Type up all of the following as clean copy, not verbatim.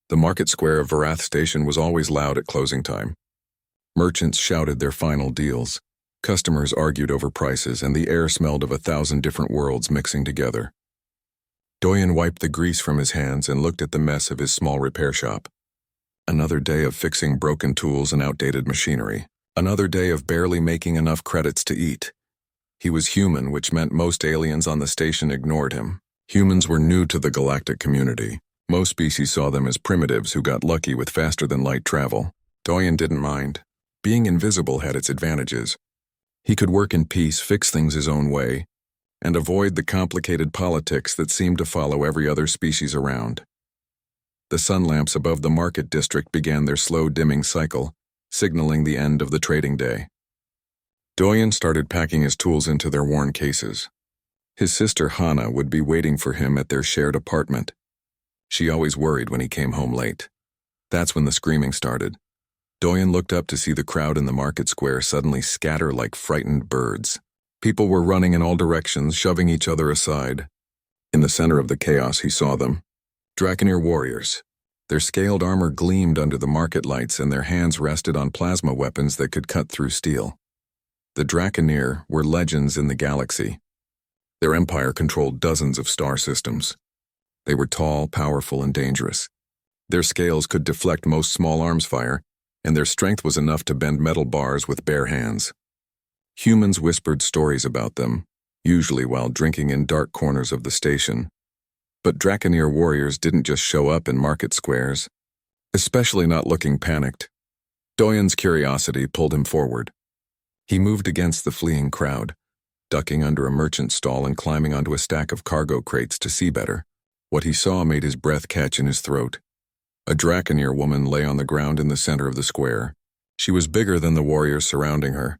The market square of Varath Station was always loud at closing time. Merchants shouted their final deals. Customers argued over prices, and the air smelled of 1,000 different worlds mixing together. Doyen wiped the grease from his hands and looked at the mess of his small repair shop. Another day of fixing broken tools and outdated machinery. Another day of barely making enough credits to eat. He was human, which meant most aliens on the station ignored him. Humans were new to the galactic community. Most species saw them as primitives who got lucky with faster-than-light travel. Doyen didn't mind. Being invisible had its advantages. He could work in peace, fix things his own way, and avoid the complicated politics that seemed to follow every other species around. The sun lamps above the market district began their slow dimming cycle, signaling the end of the trading day. Doyen started packing his tools into their worn cases. His sister Hana would be waiting for him at their shared apartment. She always worried when he came home late. That's when the screaming started. Doyen looked up to see the crowd in the market square suddenly scatter like frightened birds. People were running in all directions, shoving each other aside. In the center of the chaos, he saw them. Draconeer warriors. Their scaled armor gleamed under the market lights, and their hands rested on plasma weapons that could cut through steel. The Draconeer were legends in the galaxy. Their empire controlled dozens of star systems. They were tall, powerful, and dangerous. Their scales could deflect most small arms fire, and their strength was enough to bend metal bars with bare hands. Humans whispered stories about them, usually while drinking in dark corners of the station. But Draconeer warriors didn't just show up in market squares, especially not looking panicked. Doyen's curiosity pulled him forward. He moved against the fleeing crowd, ducking under a merchant stall and climbing onto a stack of cargo crates to see better. What he saw made his breath catch in his throat. A Draconeer woman lay on the ground in the center of the square. She was bigger than the warriors surrounding her,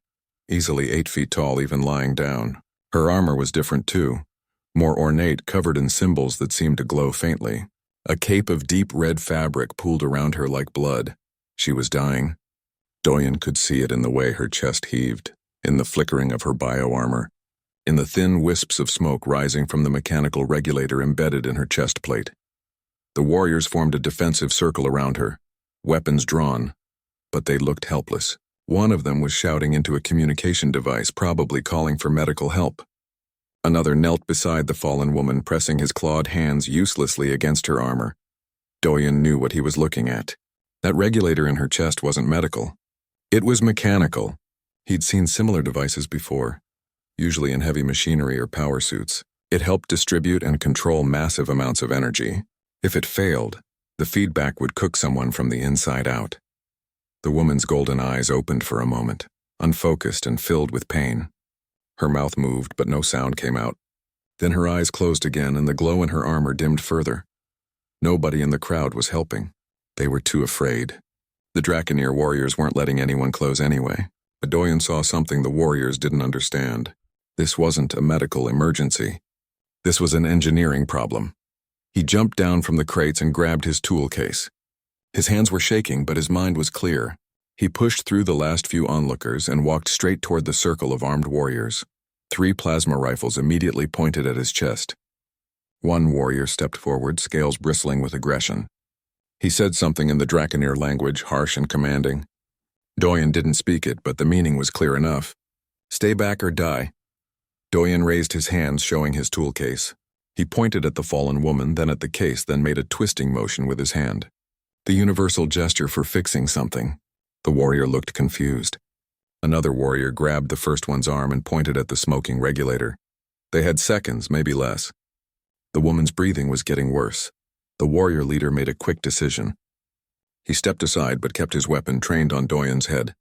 easily 8 feet tall even lying down. Her armor was different too, more ornate, covered in symbols that seemed to glow faintly. A cape of deep red fabric pooled around her like blood. She was dying. Doyen could see it in the way her chest heaved, in the flickering of her bio-armor, in the thin wisps of smoke rising from the mechanical regulator embedded in her chest plate. The warriors formed a defensive circle around her, weapons drawn, but they looked helpless. One of them was shouting into a communication device, probably calling for medical help. Another knelt beside the fallen woman, pressing his clawed hands uselessly against her armor. Doyen knew what he was looking at. That regulator in her chest wasn't medical. It was mechanical. He'd seen similar devices before, usually in heavy machinery or power suits. It helped distribute and control massive amounts of energy. If it failed, the feedback would cook someone from the inside out. The woman's golden eyes opened for a moment, unfocused and filled with pain. Her mouth moved, but no sound came out. Then her eyes closed again, and the glow in her armor dimmed further. Nobody in the crowd was helping. They were too afraid. The Draconeer warriors weren't letting anyone close anyway. But Doyen saw something the warriors didn't understand. This wasn't a medical emergency. This was an engineering problem. He jumped down from the crates and grabbed his tool case. His hands were shaking, but his mind was clear. He pushed through the last few onlookers and walked straight toward the circle of armed warriors. 3 plasma rifles immediately pointed at his chest. One warrior stepped forward, scales bristling with aggression. He said something in the Draconeer language, harsh and commanding. Doyen didn't speak it, but the meaning was clear enough. Stay back or die. Doyen raised his hands, showing his tool case. He pointed at the fallen woman, then at the case, then made a twisting motion with his hand. The universal gesture for fixing something. The warrior looked confused. Another warrior grabbed the first one's arm and pointed at the smoking regulator. They had seconds, maybe less. The woman's breathing was getting worse. The warrior leader made a quick decision. He stepped aside but kept his weapon trained on Doyen's head.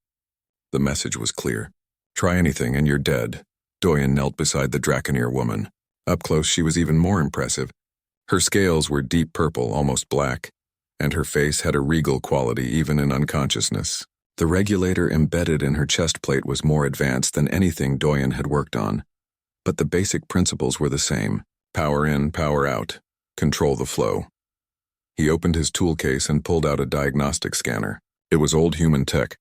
The message was clear. Try anything and you're dead. Doyen knelt beside the Draconeer woman. Up close, she was even more impressive. Her scales were deep purple, almost black, and her face had a regal quality even in unconsciousness. The regulator embedded in her chest plate was more advanced than anything Doyen had worked on, but the basic principles were the same. Power in, power out. Control the flow. He opened his tool case and pulled out a diagnostic scanner. It was old human tech,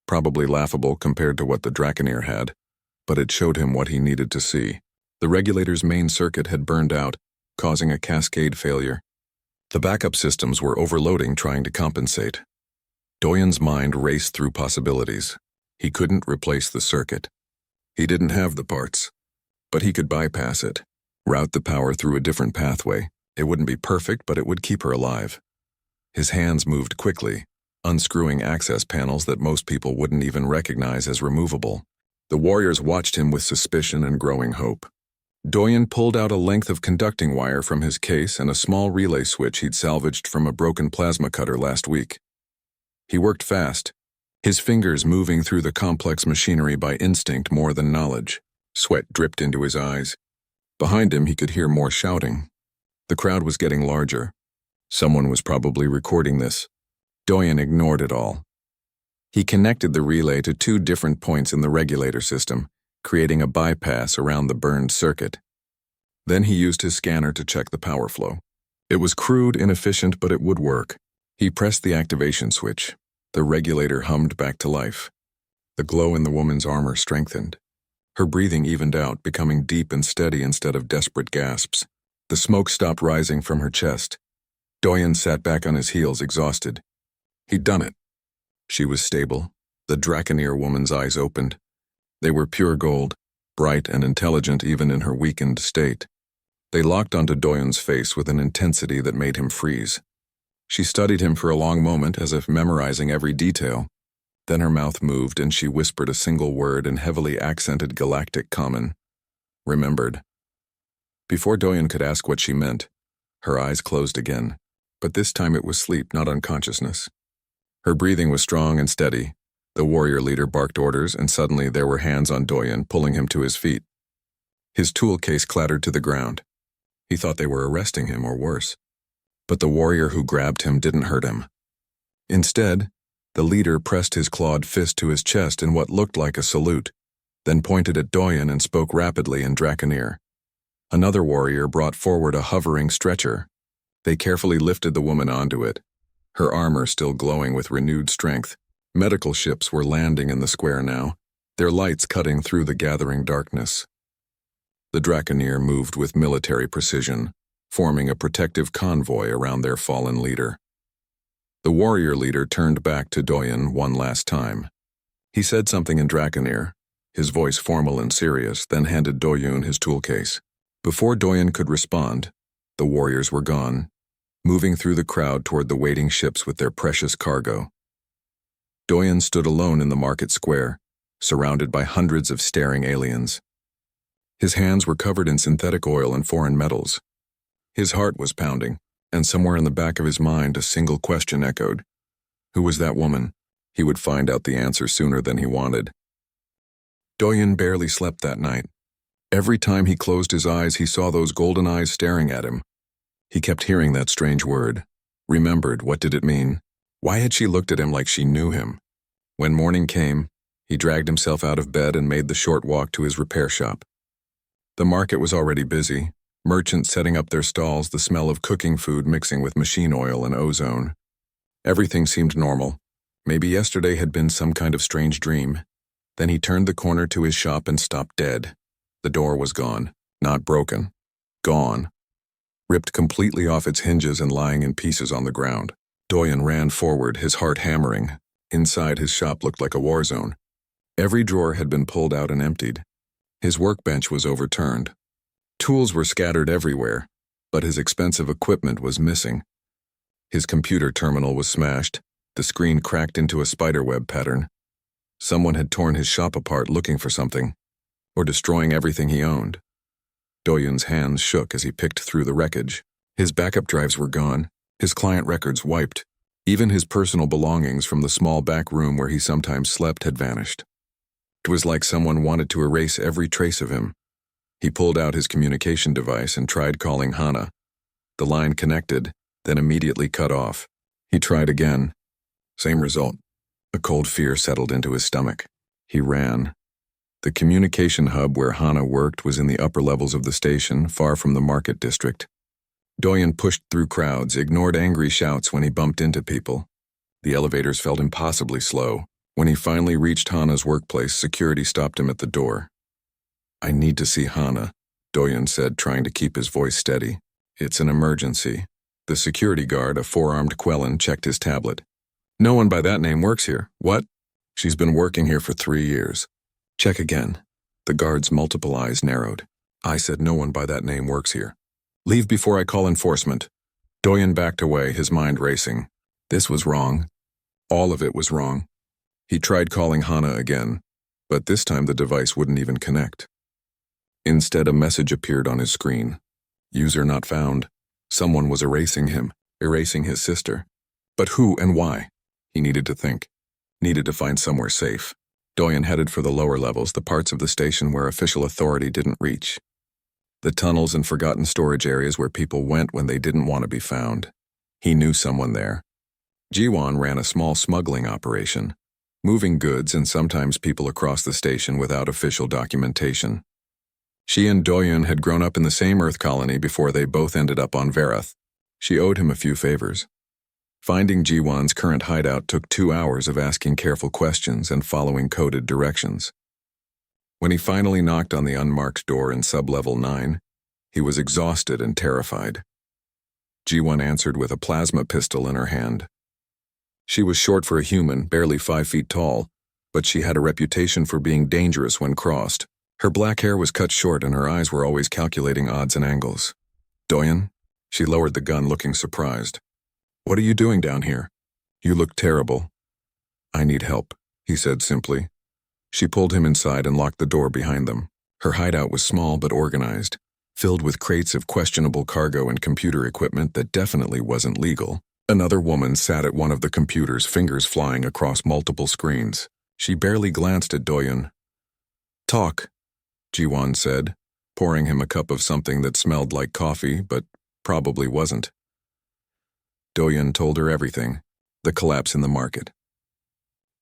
probably laughable compared to what the Draconeer had, but it showed him what he needed to see. The regulator's main circuit had burned out, causing a cascade failure. The backup systems were overloading, trying to compensate. Doyen's mind raced through possibilities. He couldn't replace the circuit. He didn't have the parts. But he could bypass it, route the power through a different pathway. It wouldn't be perfect, but it would keep her alive. His hands moved quickly, unscrewing access panels that most people wouldn't even recognize as removable. The warriors watched him with suspicion and growing hope. Doyen pulled out a length of conducting wire from his case and a small relay switch he'd salvaged from a broken plasma cutter last week. He worked fast, his fingers moving through the complex machinery by instinct more than knowledge. Sweat dripped into his eyes. Behind him, he could hear more shouting. The crowd was getting larger. Someone was probably recording this. Doyen ignored it all. He connected the relay to 2 different points in the regulator system, creating a bypass around the burned circuit. Then he used his scanner to check the power flow. It was crude, inefficient, but it would work. He pressed the activation switch. The regulator hummed back to life. The glow in the woman's armor strengthened. Her breathing evened out, becoming deep and steady instead of desperate gasps. The smoke stopped rising from her chest. Doyen sat back on his heels, exhausted. He'd done it. She was stable. The Draconeer woman's eyes opened. They were pure gold, bright and intelligent even in her weakened state. They locked onto Doyen's face with an intensity that made him freeze. She studied him for a long moment, as if memorizing every detail. Then her mouth moved and she whispered a single word in heavily accented Galactic common. Remembered. Before Doyen could ask what she meant, her eyes closed again, but this time it was sleep, not unconsciousness. Her breathing was strong and steady. The warrior leader barked orders, and suddenly there were hands on Doyen, pulling him to his feet. His tool case clattered to the ground. He thought they were arresting him, or worse. But the warrior who grabbed him didn't hurt him. Instead, the leader pressed his clawed fist to his chest in what looked like a salute, then pointed at Doyen and spoke rapidly in Draconeer. Another warrior brought forward a hovering stretcher. They carefully lifted the woman onto it, her armor still glowing with renewed strength. Medical ships were landing in the square now, their lights cutting through the gathering darkness. The Draconeer moved with military precision, forming a protective convoy around their fallen leader. The warrior leader turned back to Doyen one last time. He said something in Draconeer, his voice formal and serious, then handed Doyen his tool case. Before Doyen could respond, the warriors were gone, moving through the crowd toward the waiting ships with their precious cargo. Doyen stood alone in the market square, surrounded by hundreds of staring aliens. His hands were covered in synthetic oil and foreign metals. His heart was pounding, and somewhere in the back of his mind a single question echoed. Who was that woman? He would find out the answer sooner than he wanted. Doyen barely slept that night. Every time he closed his eyes, he saw those golden eyes staring at him. He kept hearing that strange word. Remembered, what did it mean? Why had she looked at him like she knew him? When morning came, he dragged himself out of bed and made the short walk to his repair shop. The market was already busy, merchants setting up their stalls, the smell of cooking food mixing with machine oil and ozone. Everything seemed normal. Maybe yesterday had been some kind of strange dream. Then he turned the corner to his shop and stopped dead. The door was gone. Not broken. Gone. Ripped completely off its hinges and lying in pieces on the ground. Doyen ran forward, his heart hammering. Inside, his shop looked like a war zone. Every drawer had been pulled out and emptied. His workbench was overturned. Tools were scattered everywhere, but his expensive equipment was missing. His computer terminal was smashed, the screen cracked into a spiderweb pattern. Someone had torn his shop apart looking for something, or destroying everything he owned. Doyen's hands shook as he picked through the wreckage. His backup drives were gone, his client records wiped. Even his personal belongings from the small back room where he sometimes slept had vanished. It was like someone wanted to erase every trace of him. He pulled out his communication device and tried calling Hana. The line connected, then immediately cut off. He tried again. Same result. A cold fear settled into his stomach. He ran. The communication hub where Hana worked was in the upper levels of the station, far from the market district. Doyen pushed through crowds, ignored angry shouts when he bumped into people. The elevators felt impossibly slow. When he finally reached Hana's workplace, security stopped him at the door. I need to see Hana, Doyen said, trying to keep his voice steady. It's an emergency. The security guard, a four-armed Quellan, checked his tablet. No one by that name works here. What? She's been working here for 3 years. Check again. The guard's multiple eyes narrowed. I said no one by that name works here. Leave before I call enforcement. Doyen backed away, his mind racing. This was wrong. All of it was wrong. He tried calling Hana again, but this time the device wouldn't even connect. Instead, a message appeared on his screen. User not found. Someone was erasing him, erasing his sister. But who and why? He needed to think. Needed to find somewhere safe. Doyen headed for the lower levels, the parts of the station where official authority didn't reach. The tunnels and forgotten storage areas where people went when they didn't want to be found. He knew someone there. Jiwon ran a small smuggling operation, moving goods and sometimes people across the station without official documentation. She and Doyen had grown up in the same Earth colony before they both ended up on Verath. She owed him a few favors. Finding Jiwon's current hideout took 2 hours of asking careful questions and following coded directions. When he finally knocked on the unmarked door in sub-level 9, he was exhausted and terrified. Jiwon answered with a plasma pistol in her hand. She was short for a human, barely 5 feet tall, but she had a reputation for being dangerous when crossed. Her black hair was cut short and her eyes were always calculating odds and angles. Doyen? She lowered the gun, looking surprised. What are you doing down here? You look terrible. I need help, he said simply. She pulled him inside and locked the door behind them. Her hideout was small but organized, filled with crates of questionable cargo and computer equipment that definitely wasn't legal. Another woman sat at one of the computers, fingers flying across multiple screens. She barely glanced at Doyen. Talk, Jiwon said, pouring him a cup of something that smelled like coffee, but probably wasn't. Doyen told her everything, the collapse in the market.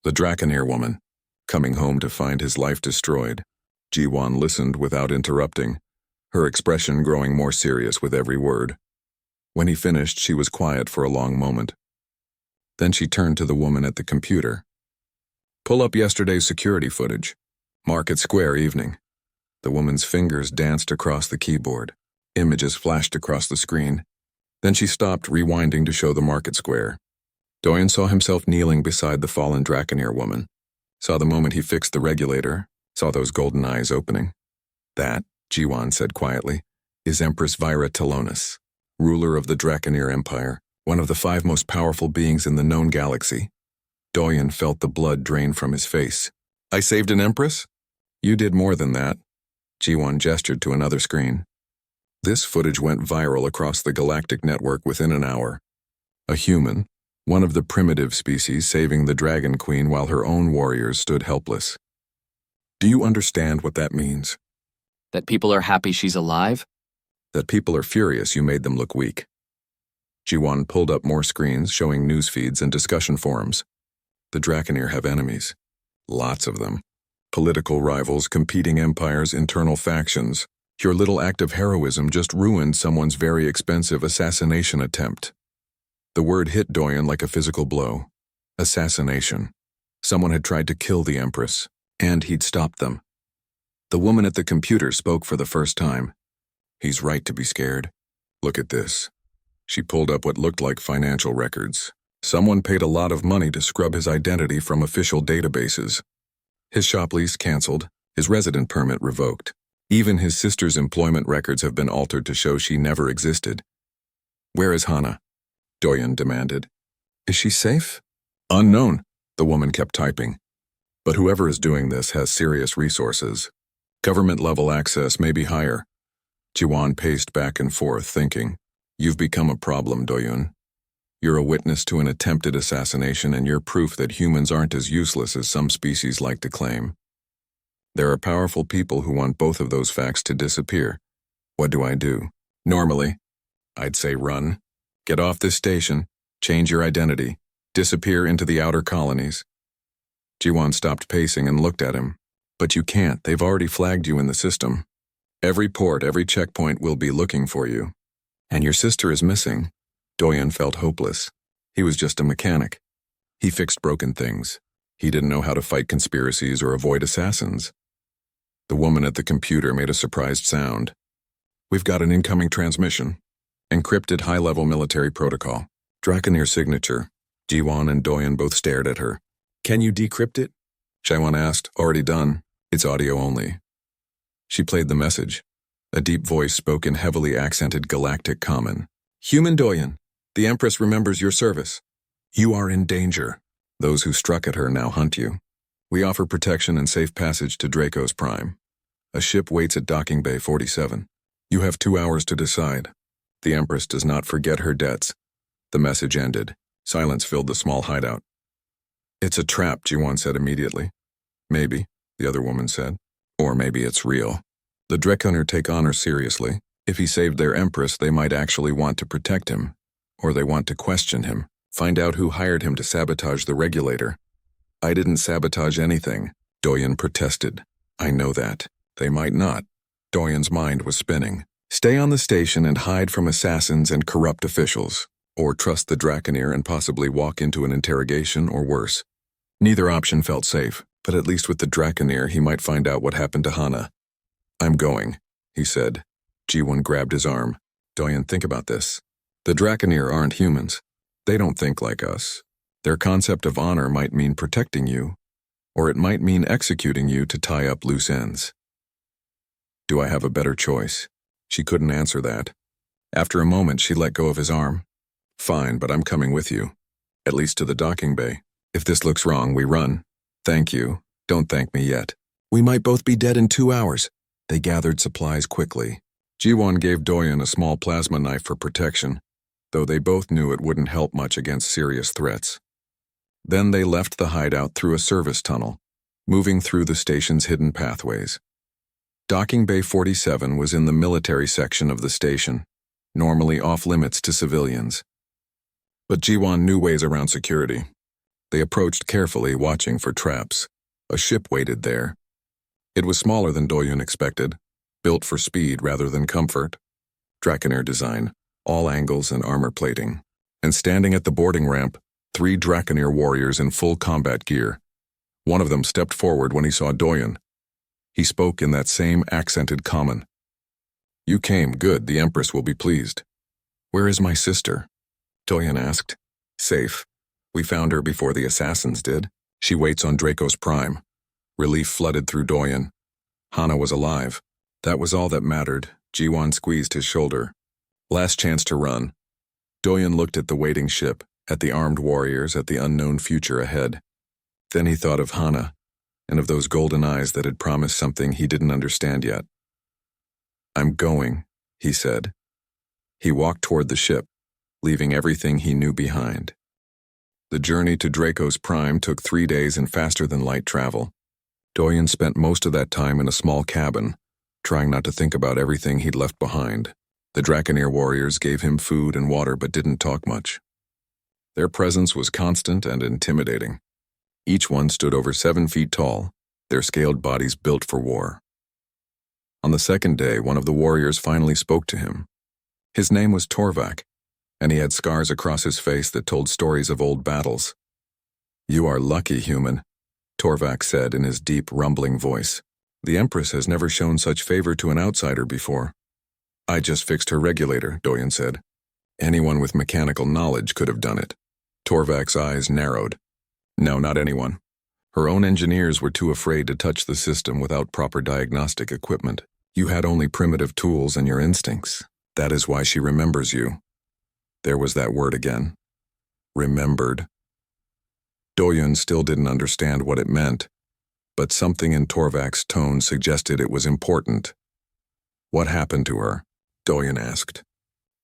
The Draconeer woman, coming home to find his life destroyed. Jiwon listened without interrupting, her expression growing more serious with every word. When he finished, she was quiet for a long moment. Then she turned to the woman at the computer. Pull up yesterday's security footage. Market Square evening. The woman's fingers danced across the keyboard. Images flashed across the screen. Then she stopped, rewinding to show the Market Square. Doyen saw himself kneeling beside the fallen Draconeer woman. Saw the moment he fixed the regulator. Saw those golden eyes opening. That, Jiwon said quietly, is Empress Vyra Telonis, ruler of the Draconeer Empire, one of the 5 most powerful beings in the known galaxy. Doyen felt the blood drain from his face. I saved an empress? You did more than that. Jiwon gestured to another screen. This footage went viral across the galactic network within an hour. A human, one of the primitive species, saving the Dragon Queen while her own warriors stood helpless. Do you understand what that means? That people are happy she's alive? That people are furious you made them look weak. Jiwon pulled up more screens showing news feeds and discussion forums. The Draconeer have enemies. Lots of them. Political rivals, competing empires, internal factions. Your little act of heroism just ruined someone's very expensive assassination attempt. The word hit Doyen like a physical blow. Assassination. Someone had tried to kill the Empress, and he'd stopped them. The woman at the computer spoke for the first time. He's right to be scared. Look at this. She pulled up what looked like financial records. Someone paid a lot of money to scrub his identity from official databases. His shop lease canceled, his resident permit revoked. Even his sister's employment records have been altered to show she never existed. Where is Hana? Doyen demanded. Is she safe? Unknown, the woman kept typing. But whoever is doing this has serious resources. Government-level access may be higher. Jiwon paced back and forth, thinking. You've become a problem, Doyen. You're a witness to an attempted assassination, and you're proof that humans aren't as useless as some species like to claim. There are powerful people who want both of those facts to disappear. What do I do? Normally, I'd say run. Get off this station, change your identity, disappear into the outer colonies. Jiwon stopped pacing and looked at him. But you can't, they've already flagged you in the system. Every port, every checkpoint will be looking for you. And your sister is missing. Doyen felt hopeless. He was just a mechanic. He fixed broken things. He didn't know how to fight conspiracies or avoid assassins. The woman at the computer made a surprised sound. We've got an incoming transmission. Encrypted high-level military protocol. Draconir signature. Jiwon and Doyen both stared at her. Can you decrypt it? Shaiwan asked. Already done. It's audio only. She played the message. A deep voice spoke in heavily accented Galactic Common. Human Doyen, the Empress remembers your service. You are in danger. Those who struck at her now hunt you. We offer protection and safe passage to Draco's Prime. A ship waits at Docking Bay 47. You have 2 hours to decide. The Empress does not forget her debts. The message ended. Silence filled the small hideout. It's a trap, Jiwon said immediately. Maybe, the other woman said. Or maybe it's real. The Draconir take honor seriously. If he saved their Empress, they might actually want to protect him. Or they want to question him. Find out who hired him to sabotage the regulator. I didn't sabotage anything, Doyen protested. I know that. They might not. Doyen's mind was spinning. Stay on the station and hide from assassins and corrupt officials. Or trust the Draconir and possibly walk into an interrogation or worse. Neither option felt safe, but at least with the Draconir he might find out what happened to Hana. I'm going, he said. Jiwon grabbed his arm. Doyen, think about this. The Draconir aren't humans. They don't think like us. Their concept of honor might mean protecting you, or it might mean executing you to tie up loose ends. Do I have a better choice? She couldn't answer that. After a moment, she let go of his arm. Fine, but I'm coming with you. At least to the docking bay. If this looks wrong, we run. Thank you. Don't thank me yet. We might both be dead in 2 hours. They gathered supplies quickly. Jiwon gave Doyen a small plasma knife for protection, though they both knew it wouldn't help much against serious threats. Then they left the hideout through a service tunnel, moving through the station's hidden pathways. Docking Bay 47 was in the military section of the station, normally off-limits to civilians. But Jiwon knew ways around security. They approached carefully, watching for traps. A ship waited there. It was smaller than Doyen expected, built for speed rather than comfort. Draconir design, all angles and armor plating. And standing at the boarding ramp, 3 Draconir warriors in full combat gear. One of them stepped forward when he saw Doyen. He spoke in that same accented Common. You came, good, the Empress will be pleased. Where is my sister? Doyen asked. Safe. We found her before the assassins did. She waits on Draco's Prime. Relief flooded through Doyen. Hana was alive. That was all that mattered. Jiwon squeezed his shoulder. Last chance to run. Doyen looked at the waiting ship, at the armed warriors, at the unknown future ahead. Then he thought of Hana, and of those golden eyes that had promised something he didn't understand yet. I'm going, he said. He walked toward the ship, leaving everything he knew behind. The journey to Draco's Prime took 3 days in faster-than-light travel. Doyen spent most of that time in a small cabin, trying not to think about everything he'd left behind. The Draconir warriors gave him food and water but didn't talk much. Their presence was constant and intimidating. Each one stood over 7 feet tall, their scaled bodies built for war. On the second day, one of the warriors finally spoke to him. His name was Torvak, and he had scars across his face that told stories of old battles. You are lucky, human, Torvak said in his deep, rumbling voice. The Empress has never shown such favor to an outsider before. I just fixed her regulator, Doyen said. Anyone with mechanical knowledge could have done it. Torvak's eyes narrowed. No, not anyone. Her own engineers were too afraid to touch the system without proper diagnostic equipment. You had only primitive tools and your instincts. That is why she remembers you. There was that word again. Remembered. Doyen still didn't understand what it meant, but something in Torvak's tone suggested it was important. What happened to her? Doyen asked.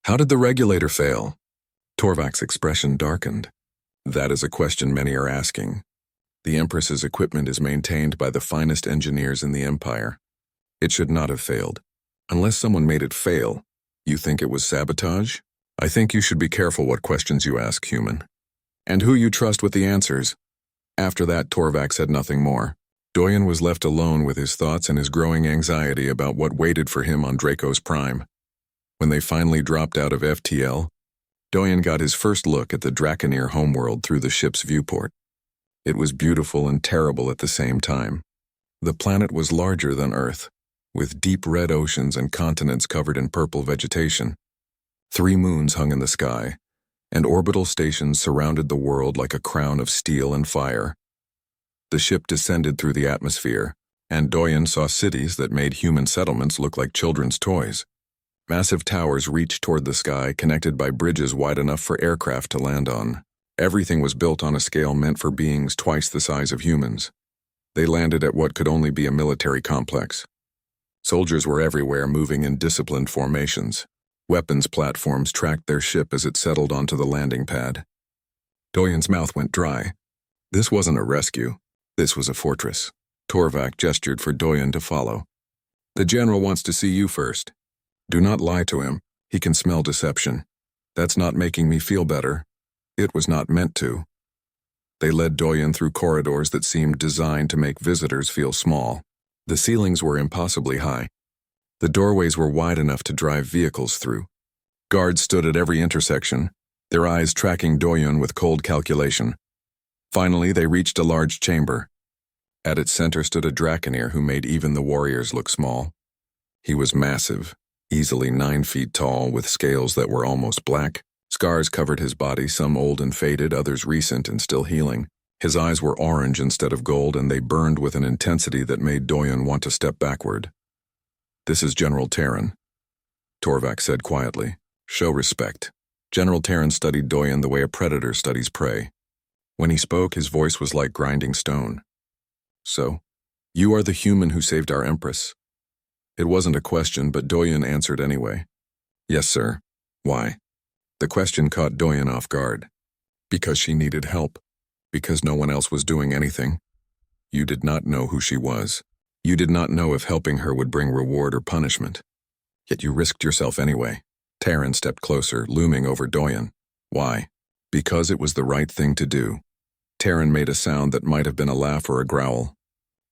How did the regulator fail? Torvak's expression darkened. That is a question many are asking. The Empress's equipment is maintained by the finest engineers in the Empire. It should not have failed. Unless someone made it fail, you think it was sabotage? I think you should be careful what questions you ask, human. And who you trust with the answers. After that, Torvak said nothing more. Doyen was left alone with his thoughts and his growing anxiety about what waited for him on Draco's Prime. When they finally dropped out of FTL, Doyen got his first look at the Draconir homeworld through the ship's viewport. It was beautiful and terrible at the same time. The planet was larger than Earth, with deep red oceans and continents covered in purple vegetation. 3 moons hung in the sky, and orbital stations surrounded the world like a crown of steel and fire. The ship descended through the atmosphere, and Doyen saw cities that made human settlements look like children's toys. Massive towers reached toward the sky, connected by bridges wide enough for aircraft to land on. Everything was built on a scale meant for beings twice the size of humans. They landed at what could only be a military complex. Soldiers were everywhere, moving in disciplined formations. Weapons platforms tracked their ship as it settled onto the landing pad. Doyen's mouth went dry. This wasn't a rescue. This was a fortress. Torvak gestured for Doyen to follow. The general wants to see you first. Do not lie to him. He can smell deception. That's not making me feel better. It was not meant to. They led Doyen through corridors that seemed designed to make visitors feel small. The ceilings were impossibly high. The doorways were wide enough to drive vehicles through. Guards stood at every intersection, their eyes tracking Doyen with cold calculation. Finally, they reached a large chamber. At its center stood a Draconeer who made even the warriors look small. He was massive, easily 9 feet tall, with scales that were almost black. Scars covered his body, some old and faded, others recent and still healing. His eyes were orange instead of gold, and they burned with an intensity that made Doyen want to step backward. "This is General Terran," Torvak said quietly. "Show respect." General Terran studied Doyen the way a predator studies prey. When he spoke, his voice was like grinding stone. "So, you are the human who saved our Empress?" It wasn't a question, but Doyen answered anyway. "Yes, sir." "Why?" The question caught Doyen off guard. "Because she needed help. Because no one else was doing anything. You did not know who she was. You did not know if helping her would bring reward or punishment. Yet you risked yourself anyway." Terran stepped closer, looming over Doyen. "Why?" "Because it was the right thing to do." Terran made a sound that might have been a laugh or a growl.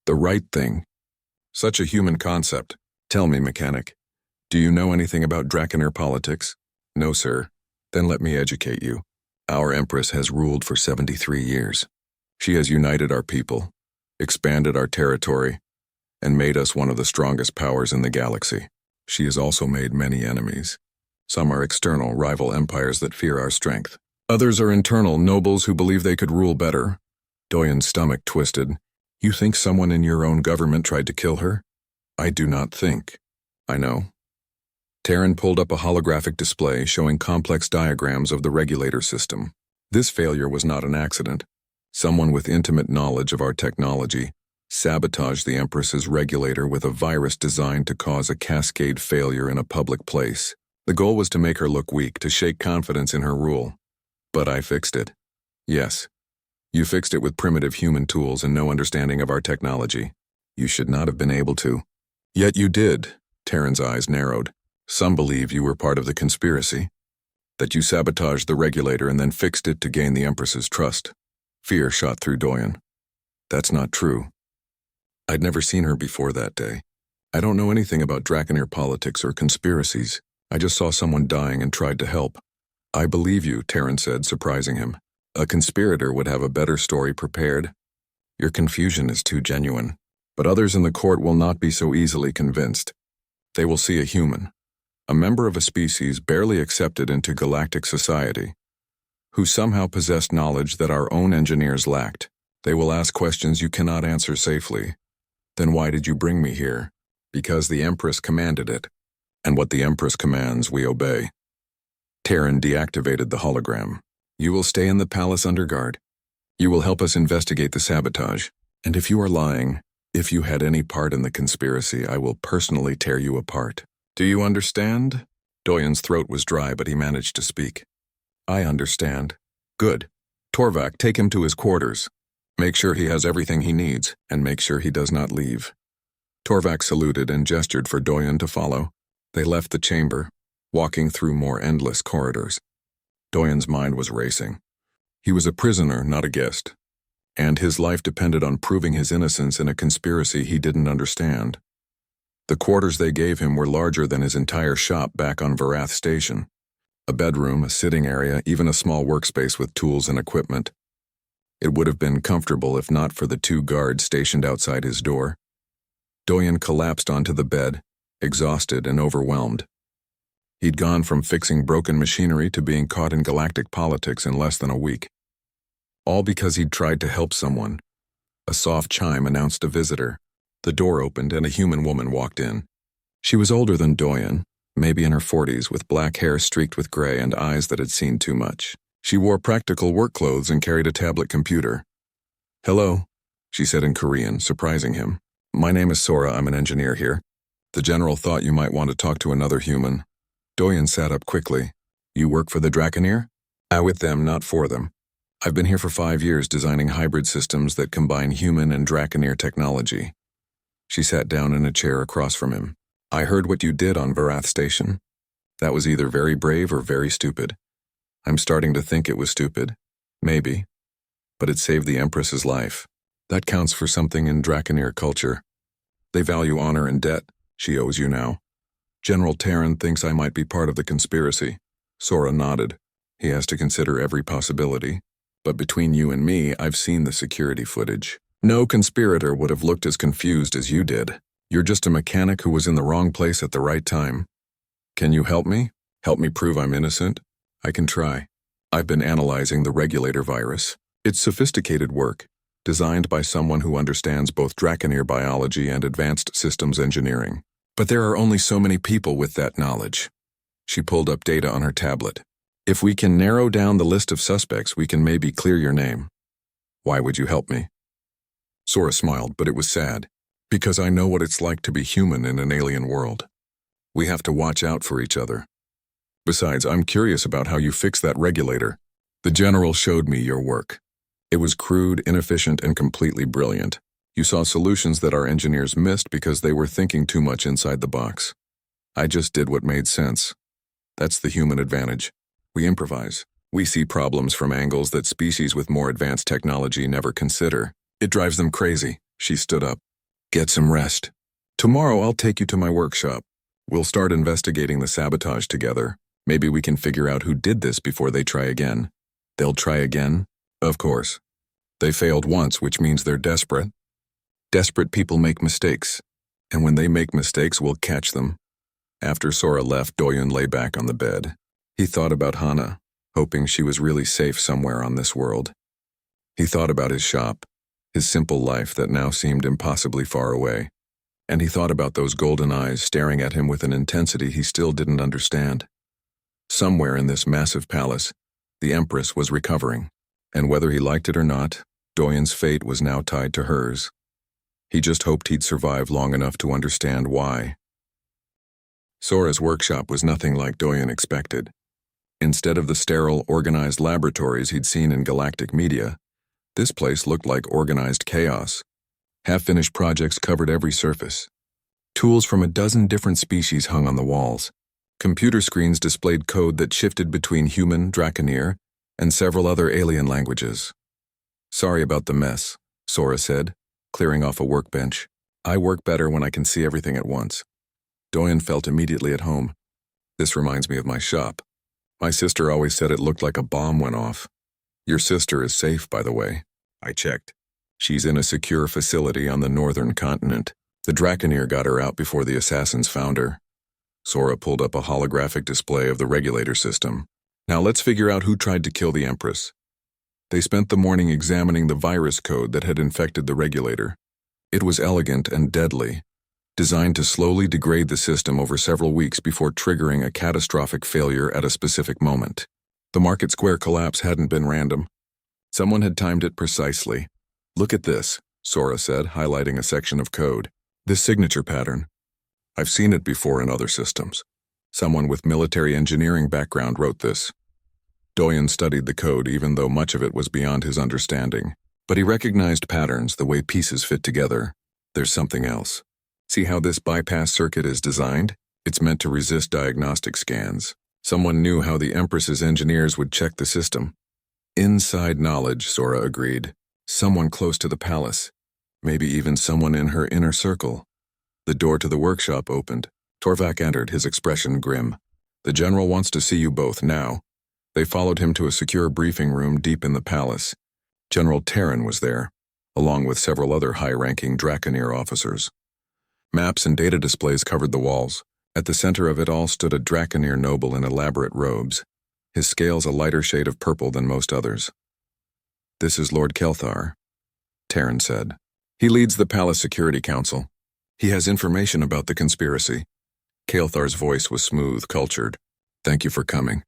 "The right thing. Such a human concept. Tell me, mechanic, do you know anything about Draconeer politics?" "No, sir." "Then let me educate you. Our Empress has ruled for 73 years. She has united our people, expanded our territory, and made us one of the strongest powers in the galaxy. She has also made many enemies. Some are external, rival empires that fear our strength. Others are internal, nobles who believe they could rule better." Doyen's stomach twisted. "You think someone in your own government tried to kill her?" "I do not think." "I know." Terran pulled up a holographic display showing complex diagrams of the regulator system. This failure was not an accident. Someone with intimate knowledge of our technology sabotaged the Empress's regulator with a virus designed to cause a cascade failure in a public place. The goal was to make her look weak, to shake confidence in her rule. But I fixed it. Yes. You fixed it with primitive human tools and no understanding of our technology. You should not have been able to. Yet you did. Terran's eyes narrowed. Some believe you were part of the conspiracy. That you sabotaged the regulator and then fixed it to gain the Empress's trust. Fear shot through Doyen. That's not true. I'd never seen her before that day. I don't know anything about Draconeer politics or conspiracies. I just saw someone dying and tried to help. I believe you, Terran said, surprising him. A conspirator would have a better story prepared. Your confusion is too genuine. But others in the court will not be so easily convinced. They will see a human, a member of a species barely accepted into galactic society, who somehow possessed knowledge that our own engineers lacked. They will ask questions you cannot answer safely. Then why did you bring me here? Because the Empress commanded it. And what the Empress commands, we obey. Terran deactivated the hologram. You will stay in the palace under guard. You will help us investigate the sabotage. And if you are lying, if you had any part in the conspiracy, I will personally tear you apart. Do you understand? Doyen's throat was dry, but he managed to speak. I understand. Good. Torvak, take him to his quarters. Make sure he has everything he needs, and make sure he does not leave. Torvak saluted and gestured for Doyen to follow. They left the chamber, walking through more endless corridors. Doyen's mind was racing. He was a prisoner, not a guest. And his life depended on proving his innocence in a conspiracy he didn't understand. The quarters they gave him were larger than his entire shop back on Varath Station. A bedroom, a sitting area, even a small workspace with tools and equipment. It would have been comfortable if not for the 2 guards stationed outside his door. Doyen collapsed onto the bed, exhausted and overwhelmed. He'd gone from fixing broken machinery to being caught in galactic politics in less than a week. All because he'd tried to help someone. A soft chime announced a visitor. The door opened and a human woman walked in. She was older than Doyen, maybe in her 40s, with black hair streaked with gray and eyes that had seen too much. She wore practical work clothes and carried a tablet computer. "Hello," she said in Korean, surprising him. "My name is Sora. I'm an engineer here. The general thought you might want to talk to another human." Doyen sat up quickly. "You work for the Draconeer?" "With them, not for them. I've been here for 5 years designing hybrid systems that combine human and Draconeer technology." She sat down in a chair across from him. "I heard what you did on Varath Station. That was either very brave or very stupid. I'm starting to think it was stupid. Maybe. But it saved the Empress's life. That counts for something in Draconeer culture. They value honor and debt. She owes you now. General Terran thinks I might be part of the conspiracy." Sora nodded. He has to consider every possibility. "But between you and me, I've seen the security footage. No conspirator would have looked as confused as you did. You're just a mechanic who was in the wrong place at the right time. Can you help me? Help me prove I'm innocent?" "I can try. I've been analyzing the regulator virus. It's sophisticated work, designed by someone who understands both Draconeer biology and advanced systems engineering. But there are only so many people with that knowledge." She pulled up data on her tablet. "If we can narrow down the list of suspects, we can maybe clear your name. Why would you help me?" Sora smiled, but it was sad. "Because I know what it's like to be human in an alien world. We have to watch out for each other. Besides, I'm curious about how you fix that regulator. The general showed me your work. It was crude, inefficient, and completely brilliant. You saw solutions that our engineers missed because they were thinking too much inside the box. I just did what made sense. That's the human advantage. We improvise. We see problems from angles that species with more advanced technology never consider. It drives them crazy." She stood up. "Get some rest. Tomorrow I'll take you to my workshop. We'll start investigating the sabotage together. Maybe we can figure out who did this before they try again." "They'll try again?" "Of course. They failed once, which means they're desperate. Desperate people make mistakes, and when they make mistakes, we'll catch them." After Sora left, Doyen lay back on the bed. He thought about Hana, hoping she was really safe somewhere on this world. He thought about his shop, his simple life that now seemed impossibly far away. And he thought about those golden eyes staring at him with an intensity he still didn't understand. Somewhere in this massive palace, the Empress was recovering, and whether he liked it or not, Doyen's fate was now tied to hers. He just hoped he'd survive long enough to understand why. Sora's workshop was nothing like Doyen expected. Instead of the sterile, organized laboratories he'd seen in galactic media, this place looked like organized chaos. Half-finished projects covered every surface. Tools from a dozen different species hung on the walls. Computer screens displayed code that shifted between human, Draconeer, and several other alien languages. "Sorry about the mess," Sora said, clearing off a workbench. "I work better when I can see everything at once." Doyen felt immediately at home. "This reminds me of my shop. My sister always said it looked like a bomb went off. Your sister is safe, by the way." I checked. "She's in a secure facility on the northern continent. The Draconeer got her out before the assassins found her." Sora pulled up a holographic display of the regulator system. "Now let's figure out who tried to kill the Empress." They spent the morning examining the virus code that had infected the regulator. It was elegant and deadly, designed to slowly degrade the system over several weeks before triggering a catastrophic failure at a specific moment. The Market Square collapse hadn't been random. Someone had timed it precisely. "Look at this," Sora said, highlighting a section of code. "This signature pattern. I've seen it before in other systems. Someone with military engineering background wrote this." Doyen studied the code even though much of it was beyond his understanding. But he recognized patterns, the way pieces fit together. "There's something else. See how this bypass circuit is designed? It's meant to resist diagnostic scans. Someone knew how the Empress's engineers would check the system." "Inside knowledge," Sora agreed. "Someone close to the palace. Maybe even someone in her inner circle." The door to the workshop opened. Torvak entered, his expression grim. "The general wants to see you both now." They followed him to a secure briefing room deep in the palace. General Terran was there, along with several other high-ranking Draconeer officers. Maps and data displays covered the walls, At the center of it all stood a Draconeer noble in elaborate robes, his scales a lighter shade of purple than most others. "This is Lord Kelthar," Terran said. "He leads the Palace Security Council. He has information about the conspiracy." Kelthar's voice was smooth, cultured. "Thank you for coming.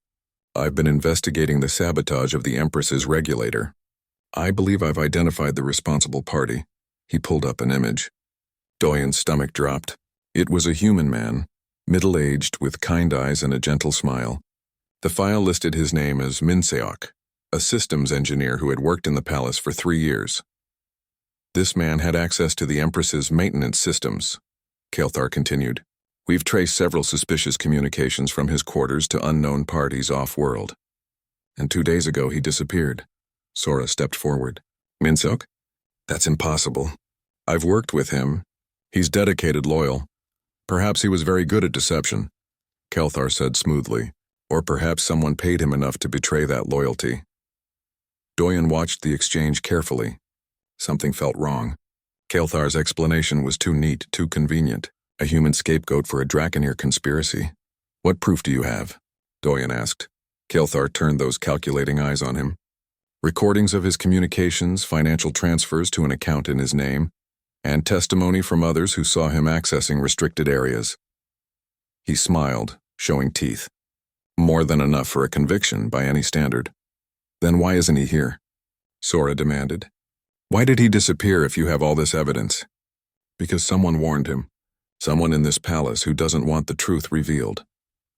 I've been investigating the sabotage of the Empress's regulator. I believe I've identified the responsible party." He pulled up an image. Doyen's stomach dropped. It was a human man, middle-aged, with kind eyes and a gentle smile. The file listed his name as Minseok, a systems engineer who had worked in the palace for 3 years. "This man had access to the Empress's maintenance systems," Kelthar continued. "We've traced several suspicious communications from his quarters to unknown parties off-world. And 2 days ago he disappeared." Sora stepped forward. "Minseok? That's impossible. I've worked with him. He's dedicated, loyal. Perhaps he was very good at deception," Kelthar said smoothly. "Or perhaps someone paid him enough to betray that loyalty." Doyen watched the exchange carefully. Something felt wrong. Kelthar's explanation was too neat, too convenient. A human scapegoat for a Draconeer conspiracy. "What proof do you have?" Doyen asked. Kelthar turned those calculating eyes on him. "Recordings of his communications, financial transfers to an account in his name, and testimony from others who saw him accessing restricted areas." He smiled, showing teeth. "More than enough for a conviction by any standard." "Then why isn't he here?" Sora demanded. "Why did he disappear if you have all this evidence?" "Because someone warned him. Someone in this palace who doesn't want the truth revealed."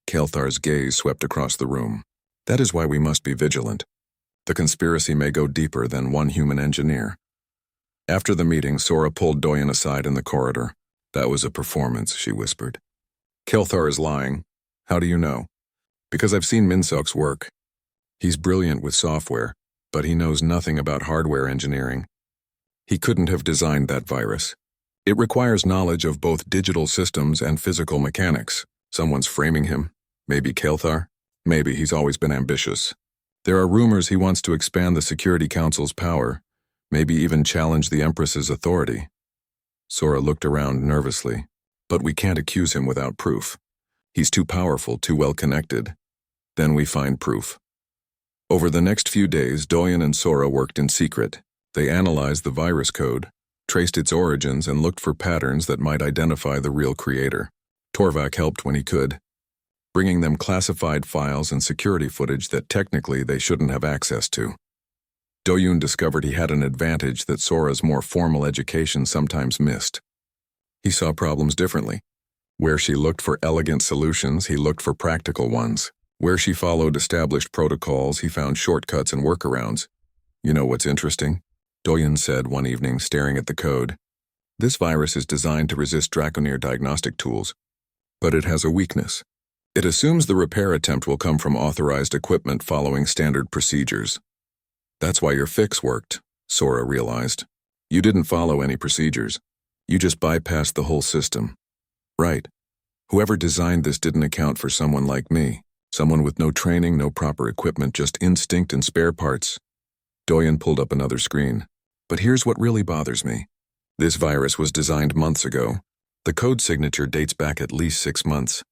Kelthar's gaze swept across the room. "That is why we must be vigilant. The conspiracy may go deeper than one human engineer." After the meeting, Sora pulled Doyen aside in the corridor. "That was a performance," she whispered. "Kelthar is lying. How do you know?" "Because I've seen Minseok's work. He's brilliant with software, but he knows nothing about hardware engineering. He couldn't have designed that virus. It requires knowledge of both digital systems and physical mechanics. Someone's framing him. Maybe Kelthar. Maybe he's always been ambitious. There are rumors he wants to expand the Security Council's power, maybe even challenge the Empress's authority." Sora looked around nervously. "But we can't accuse him without proof. He's too powerful, too well-connected. Then we find proof." Over the next few days, Doyen and Sora worked in secret. They analyzed the virus code, traced its origins, and looked for patterns that might identify the real creator. Torvak helped when he could, bringing them classified files and security footage that technically they shouldn't have access to. Doyun discovered he had an advantage that Sora's more formal education sometimes missed. He saw problems differently. Where she looked for elegant solutions, he looked for practical ones. Where she followed established protocols, he found shortcuts and workarounds. "You know what's interesting?" Doyen said one evening, staring at the code. "This virus is designed to resist Draconeer diagnostic tools, but it has a weakness. It assumes the repair attempt will come from authorized equipment following standard procedures." "That's why your fix worked," Sora realized. "You didn't follow any procedures. You just bypassed the whole system." "Right. Whoever designed this didn't account for someone like me. Someone with no training, no proper equipment, just instinct and spare parts." Doyen pulled up another screen. "But here's what really bothers me. This virus was designed months ago. The code signature dates back at least 6 months.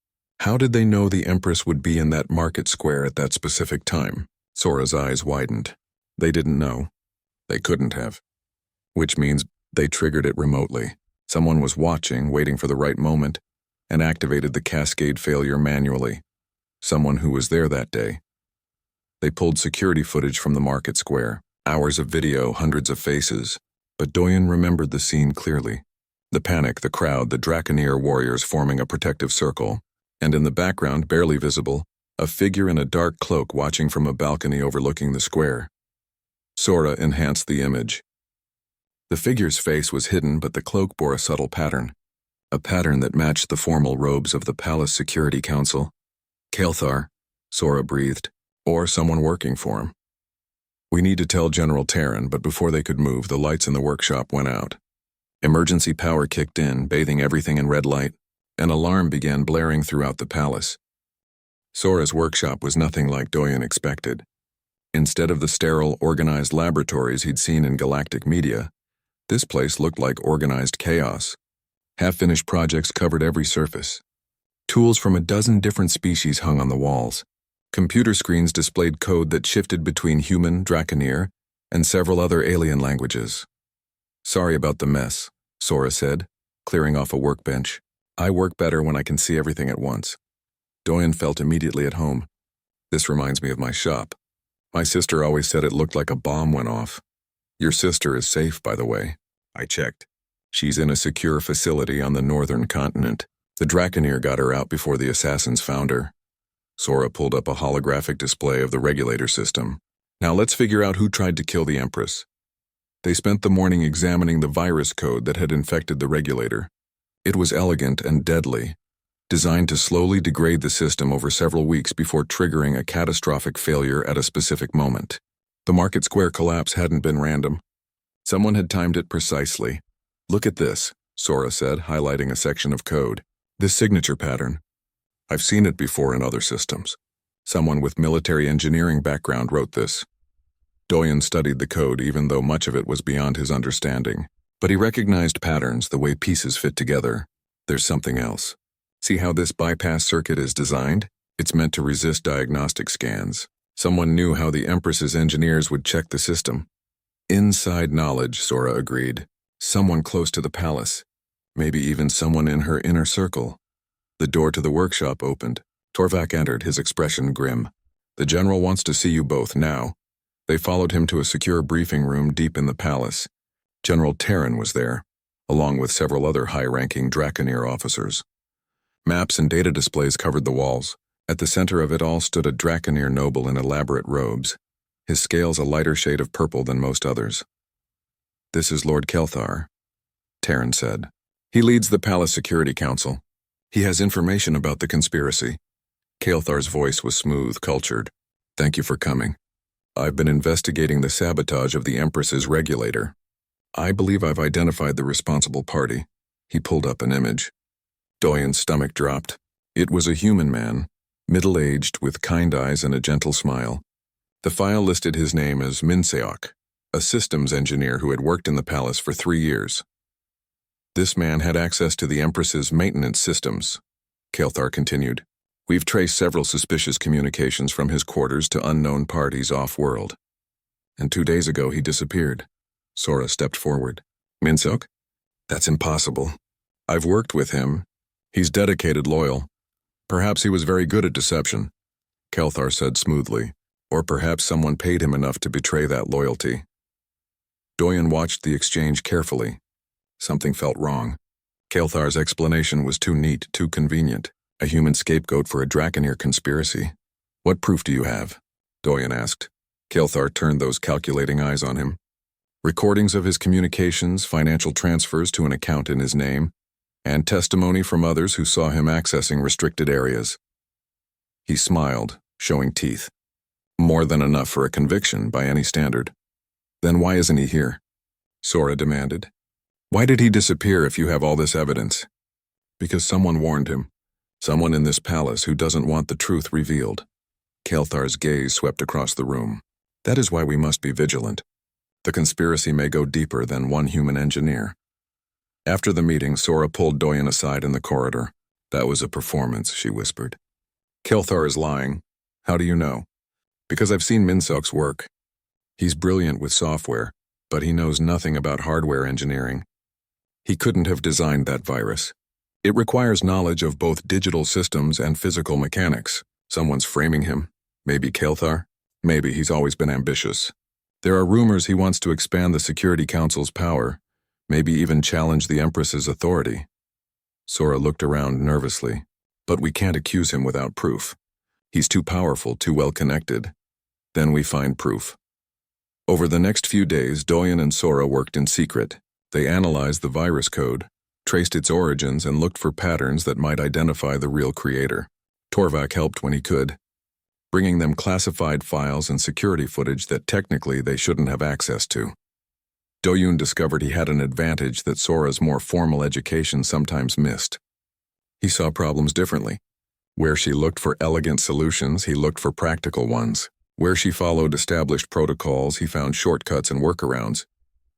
How did they know the Empress would be in that market square at that specific time?" Sora's eyes widened. They didn't know. They couldn't have. Which means they triggered it remotely. Someone was watching, waiting for the right moment, and activated the cascade failure manually. Someone who was there that day. They pulled security footage from the market square, hours of video, hundreds of faces. But Doyen remembered the scene clearly. The panic, the crowd, the Draconeer warriors forming a protective circle, and in the background, barely visible, a figure in a dark cloak watching from a balcony overlooking the square. Sora enhanced the image. The figure's face was hidden, but the cloak bore a subtle pattern. A pattern that matched the formal robes of the Palace Security Council. "Kelthar," Sora breathed, "or someone working for him." "We need to tell General Terran," but before they could move, the lights in the workshop went out. Emergency power kicked in, bathing everything in red light. An alarm began blaring throughout the palace. Sora's workshop was nothing like Doyen expected. Instead of the sterile, organized laboratories he'd seen in galactic media, this place looked like organized chaos. Half-finished projects covered every surface. Tools from a dozen different species hung on the walls. Computer screens displayed code that shifted between human, Draconeer, and several other alien languages. "Sorry about the mess," Sora said, clearing off a workbench. "I work better when I can see everything at once." Doyen felt immediately at home. "This reminds me of my shop. My sister always said it looked like a bomb went off. Your sister is safe, by the way." I checked. "She's in a secure facility on the northern continent. The Draconeer got her out before the assassins found her." Sora pulled up a holographic display of the regulator system. "Now let's figure out who tried to kill the Empress." They spent the morning examining the virus code that had infected the regulator. It was elegant and deadly, designed to slowly degrade the system over several weeks before triggering a catastrophic failure at a specific moment. The Market Square collapse hadn't been random. Someone had timed it precisely. "Look at this," Sora said, highlighting a section of code. "This signature pattern. I've seen it before in other systems. Someone with military engineering background wrote this." Doyen studied the code even though much of it was beyond his understanding. But he recognized patterns, the way pieces fit together. "There's something else. See how this bypass circuit is designed? It's meant to resist diagnostic scans. Someone knew how the Empress's engineers would check the system." "Inside knowledge," Sora agreed. "Someone close to the palace. Maybe even someone in her inner circle." The door to the workshop opened. Torvak entered, his expression grim. "The general wants to see you both now." They followed him to a secure briefing room deep in the palace. General Terran was there, along with several other high-ranking Draconeer officers. Maps and data displays covered the walls. At the center of it all stood a Draconeer noble in elaborate robes, his scales a lighter shade of purple than most others. "This is Lord Kelthar," Terran said. "He leads the Palace Security Council. He has information about the conspiracy." Kelthar's voice was smooth, cultured. "Thank you for coming. I've been investigating the sabotage of the Empress's regulator. I believe I've identified the responsible party." He pulled up an image. Doyen's stomach dropped. It was a human man, middle-aged, with kind eyes and a gentle smile. The file listed his name as Minseok, a systems engineer who had worked in the palace for 3 years. "This man had access to the Empress's maintenance systems," Kelthar continued. "We've traced several suspicious communications from his quarters to unknown parties off-world. And 2 days ago he disappeared." Sora stepped forward. "Minseok? That's impossible. I've worked with him. He's dedicated, loyal. Perhaps he was very good at deception," Kelthar said smoothly. "Or perhaps someone paid him enough to betray that loyalty." Doyen watched the exchange carefully. Something felt wrong. Kelthar's explanation was too neat, too convenient. A human scapegoat for a Draconeer conspiracy. "What proof do you have?" Doyen asked. Kelthar turned those calculating eyes on him. "Recordings of his communications, financial transfers to an account in his name, and testimony from others who saw him accessing restricted areas." He smiled, showing teeth. "More than enough for a conviction by any standard." "Then why isn't he here?" Sora demanded. "Why did he disappear if you have all this evidence?" "Because someone warned him. Someone in this palace who doesn't want the truth revealed." Kelthar's gaze swept across the room. "That is why we must be vigilant. The conspiracy may go deeper than one human engineer." After the meeting, Sora pulled Doyen aside in the corridor. "That was a performance," she whispered. "Kelthar is lying. How do you know?" "Because I've seen Minseok's work. He's brilliant with software, but he knows nothing about hardware engineering. He couldn't have designed that virus. It requires knowledge of both digital systems and physical mechanics. Someone's framing him. Maybe Kelthar. Maybe he's always been ambitious. There are rumors he wants to expand the Security Council's power, maybe even challenge the Empress's authority." Sora looked around nervously. "But we can't accuse him without proof. He's too powerful, too well-connected. Then we find proof." Over the next few days, Doyen and Sora worked in secret. They analyzed the virus code, traced its origins, and looked for patterns that might identify the real creator. Torvak helped when he could, bringing them classified files and security footage that technically they shouldn't have access to. Doyun discovered he had an advantage that Sora's more formal education sometimes missed. He saw problems differently. Where she looked for elegant solutions, he looked for practical ones. Where she followed established protocols, he found shortcuts and workarounds.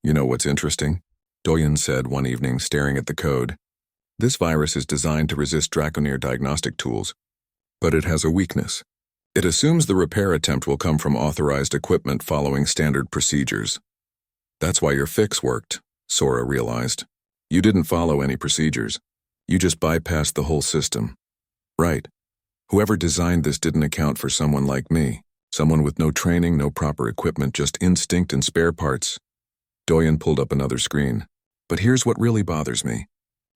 "You know what's interesting?" Doyen said one evening, staring at the code. This virus is designed to resist Draconeer diagnostic tools, but it has a weakness. It assumes the repair attempt will come from authorized equipment following standard procedures. That's why your fix worked, Sora realized. You didn't follow any procedures. You just bypassed the whole system. Right. Whoever designed this didn't account for someone like me. Someone with no training, no proper equipment, just instinct and spare parts. Doyen pulled up another screen. But here's what really bothers me.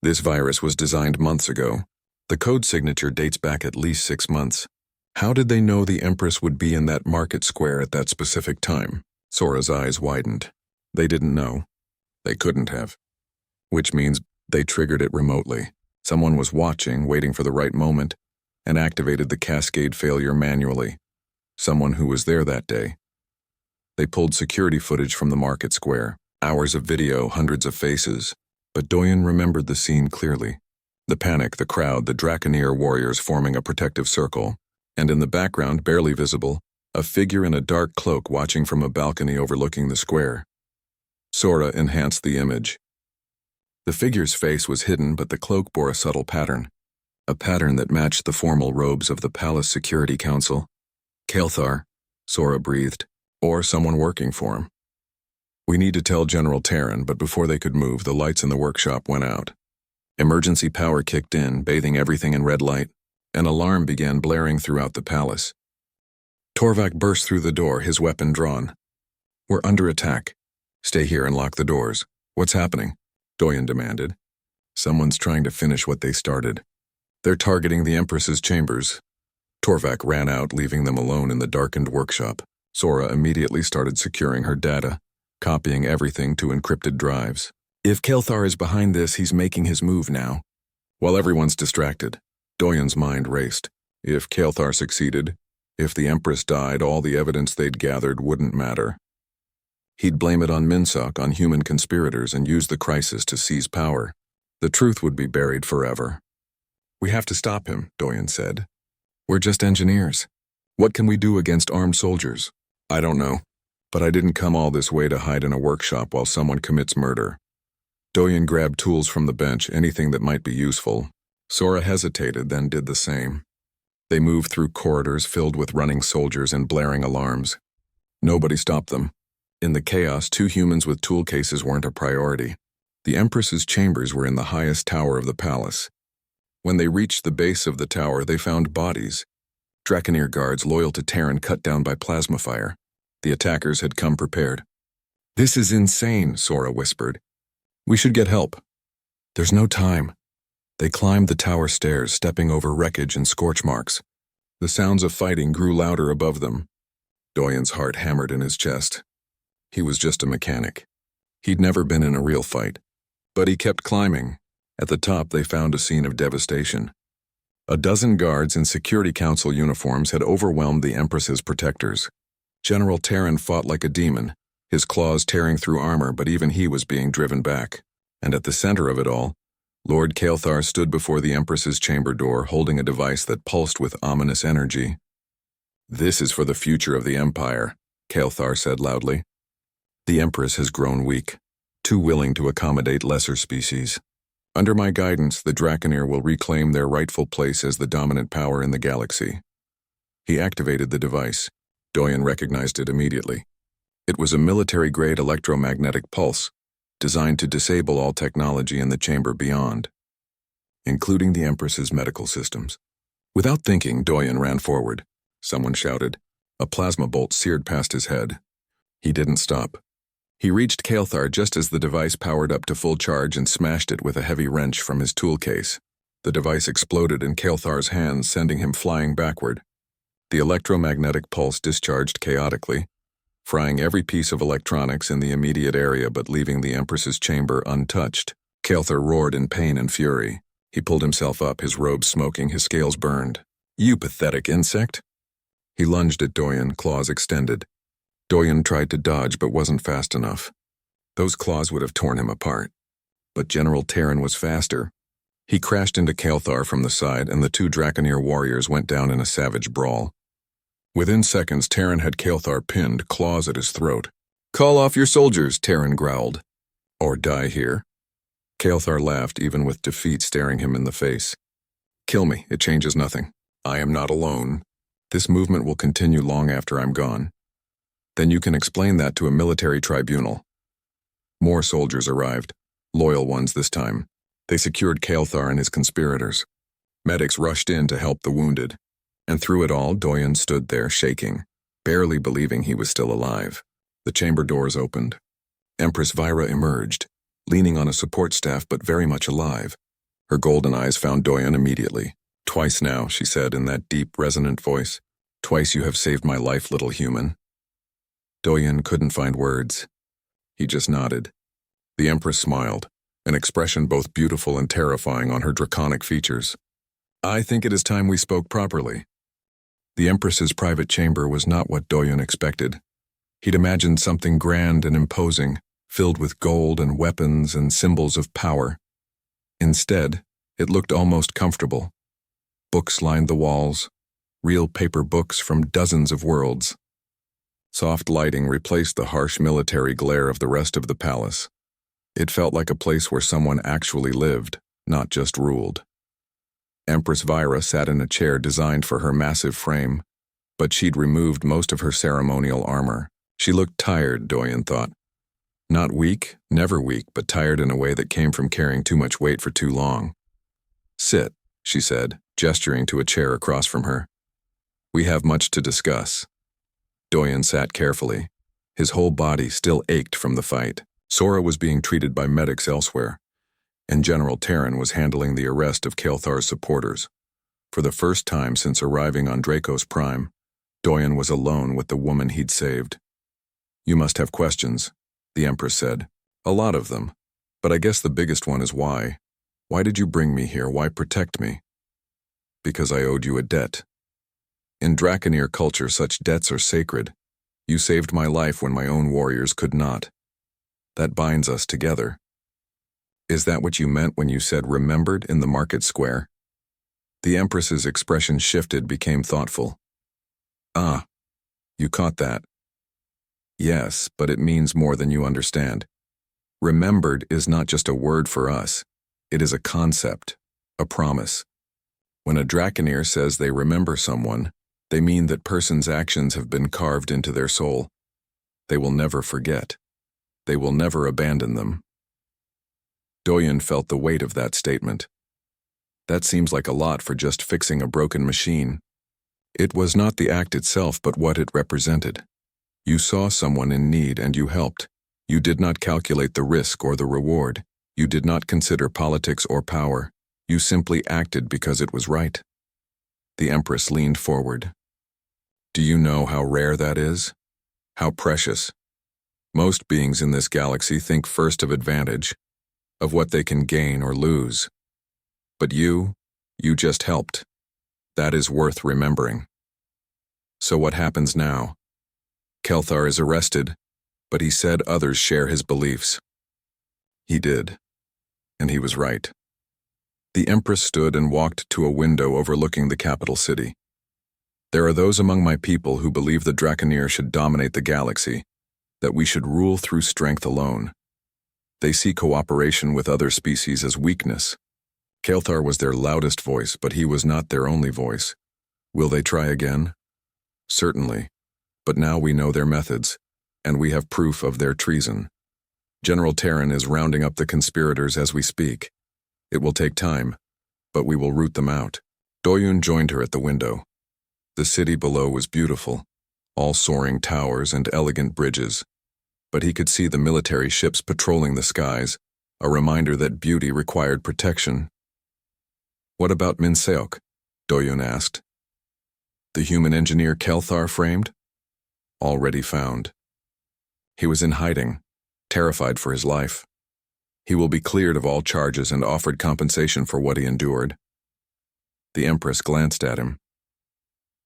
This virus was designed months ago. The code signature dates back at least 6 months. How did they know the Empress would be in that market square at that specific time? Sora's eyes widened. They didn't know. They couldn't have. Which means they triggered it remotely. Someone was watching, waiting for the right moment, and activated the cascade failure manually. Someone who was there that day. They pulled security footage from the market square. Hours of video, hundreds of faces. But Doyen remembered the scene clearly. The panic, the crowd, the Draconeer warriors forming a protective circle. And in the background, barely visible, a figure in a dark cloak watching from a balcony overlooking the square. Sora enhanced the image. The figure's face was hidden, but the cloak bore a subtle pattern. A pattern that matched the formal robes of the Palace Security Council. Kael'thar, Sora breathed, or someone working for him. We need to tell General Terran, but before they could move, the lights in the workshop went out. Emergency power kicked in, bathing everything in red light. An alarm began blaring throughout the palace. Torvak burst through the door, his weapon drawn. We're under attack. Stay here and lock the doors. What's happening? Doyen demanded. Someone's trying to finish what they started. They're targeting the Empress's chambers. Torvak ran out, leaving them alone in the darkened workshop. Sora immediately started securing her data, copying everything to encrypted drives. If Kael'thar is behind this, he's making his move now. While everyone's distracted, Doyen's mind raced. If Kael'thar succeeded, if the Empress died, all the evidence they'd gathered wouldn't matter. He'd blame it on Minsok, on human conspirators, and use the crisis to seize power. The truth would be buried forever. We have to stop him, Doyen said. We're just engineers. What can we do against armed soldiers? I don't know, but I didn't come all this way to hide in a workshop while someone commits murder. Doyen grabbed tools from the bench, anything that might be useful. Sora hesitated, then did the same. They moved through corridors filled with running soldiers and blaring alarms. Nobody stopped them. In the chaos, 2 humans with tool cases weren't a priority. The Empress's chambers were in the highest tower of the palace. When they reached the base of the tower, they found bodies. Draconeer guards loyal to Terran cut down by plasma fire. The attackers had come prepared. This is insane, Sora whispered. We should get help. There's no time. They climbed the tower stairs, stepping over wreckage and scorch marks. The sounds of fighting grew louder above them. Doyen's heart hammered in his chest. He was just a mechanic. He'd never been in a real fight. But he kept climbing. At the top, they found a scene of devastation. A dozen guards in Security Council uniforms had overwhelmed the Empress's protectors. General Terran fought like a demon, his claws tearing through armor, but even he was being driven back. And at the center of it all, Lord Kael'thar stood before the Empress's chamber door, holding a device that pulsed with ominous energy. This is for the future of the Empire, Kael'thar said loudly. The Empress has grown weak, too willing to accommodate lesser species. Under my guidance, the Draconeer will reclaim their rightful place as the dominant power in the galaxy. He activated the device. Doyen recognized it immediately. It was a military-grade electromagnetic pulse, designed to disable all technology in the chamber beyond, including the Empress's medical systems. Without thinking, Doyen ran forward. Someone shouted. A plasma bolt seared past his head. He didn't stop. He reached Kael'thar just as the device powered up to full charge and smashed it with a heavy wrench from his tool case. The device exploded in Kael'thar's hands, sending him flying backward. The electromagnetic pulse discharged chaotically, frying every piece of electronics in the immediate area but leaving the Empress's chamber untouched. Kael'thar roared in pain and fury. He pulled himself up, his robe smoking, his scales burned. You pathetic insect! He lunged at Doyen, claws extended. Doyen tried to dodge but wasn't fast enough. Those claws would have torn him apart. But General Terran was faster. He crashed into Kael'thar from the side, and the 2 Draconeer warriors went down in a savage brawl. Within seconds, Terran had Kael'thar pinned, claws at his throat. Call off your soldiers, Terran growled. Or die here. Kael'thar laughed, even with defeat staring him in the face. Kill me, it changes nothing. I am not alone. This movement will continue long after I'm gone. Then you can explain that to a military tribunal. More soldiers arrived, loyal ones this time. They secured Kael'thar and his conspirators. Medics rushed in to help the wounded. And through it all, Doyen stood there shaking, barely believing he was still alive. The chamber doors opened. Empress Vyra emerged, leaning on a support staff but very much alive. Her golden eyes found Doyen immediately. Twice now, she said in that deep, resonant voice. Twice you have saved my life, little human. Doyen couldn't find words. He just nodded. The Empress smiled, an expression both beautiful and terrifying on her draconic features. I think it is time we spoke properly. The Empress's private chamber was not what Doyen expected. He'd imagined something grand and imposing, filled with gold and weapons and symbols of power. Instead, it looked almost comfortable. Books lined the walls, real paper books from dozens of worlds. Soft lighting replaced the harsh military glare of the rest of the palace. It felt like a place where someone actually lived, not just ruled. Empress Vyra sat in a chair designed for her massive frame, but she'd removed most of her ceremonial armor. She looked tired, Doyen thought. Not weak, never weak, but tired in a way that came from carrying too much weight for too long. Sit, she said, gesturing to a chair across from her. We have much to discuss. Doyen sat carefully. His whole body still ached from the fight. Sora was being treated by medics elsewhere, and General Terran was handling the arrest of Kael'thar's supporters. For the first time since arriving on Draco's Prime, Doyen was alone with the woman he'd saved. You must have questions, the Empress said. A lot of them. But I guess the biggest one is why. Why did you bring me here? Why protect me? Because I owed you a debt. In Draconeer culture, such debts are sacred. You saved my life when my own warriors could not. That binds us together. Is that what you meant when you said remembered in the market square? The Empress's expression shifted, became thoughtful. Ah, you caught that. Yes, but it means more than you understand. Remembered is not just a word for us. It is a concept, a promise. When a Draconeer says they remember someone, they mean that person's actions have been carved into their soul. They will never forget. They will never abandon them. Doyen felt the weight of that statement. That seems like a lot for just fixing a broken machine. It was not the act itself, but what it represented. You saw someone in need and you helped. You did not calculate the risk or the reward. You did not consider politics or power. You simply acted because it was right. The Empress leaned forward. Do you know how rare that is? How precious? Most beings in this galaxy think first of advantage, of what they can gain or lose. But you just helped. That is worth remembering. So what happens now? Kael'thar is arrested, but he said others share his beliefs. He did, and he was right. The Empress stood and walked to a window overlooking the capital city. There are those among my people who believe the Draconeer should dominate the galaxy, that we should rule through strength alone. They see cooperation with other species as weakness. Kael'thar was their loudest voice, but he was not their only voice. Will they try again? Certainly, but now we know their methods, and we have proof of their treason. General Terran is rounding up the conspirators as we speak. It will take time, but we will root them out. Doyen joined her at the window. The city below was beautiful, all soaring towers and elegant bridges, but he could see the military ships patrolling the skies, a reminder that beauty required protection. What about Minseok? Doyen asked. The human engineer Kael'thar framed? Already found. He was in hiding, terrified for his life. He will be cleared of all charges and offered compensation for what he endured. The Empress glanced at him.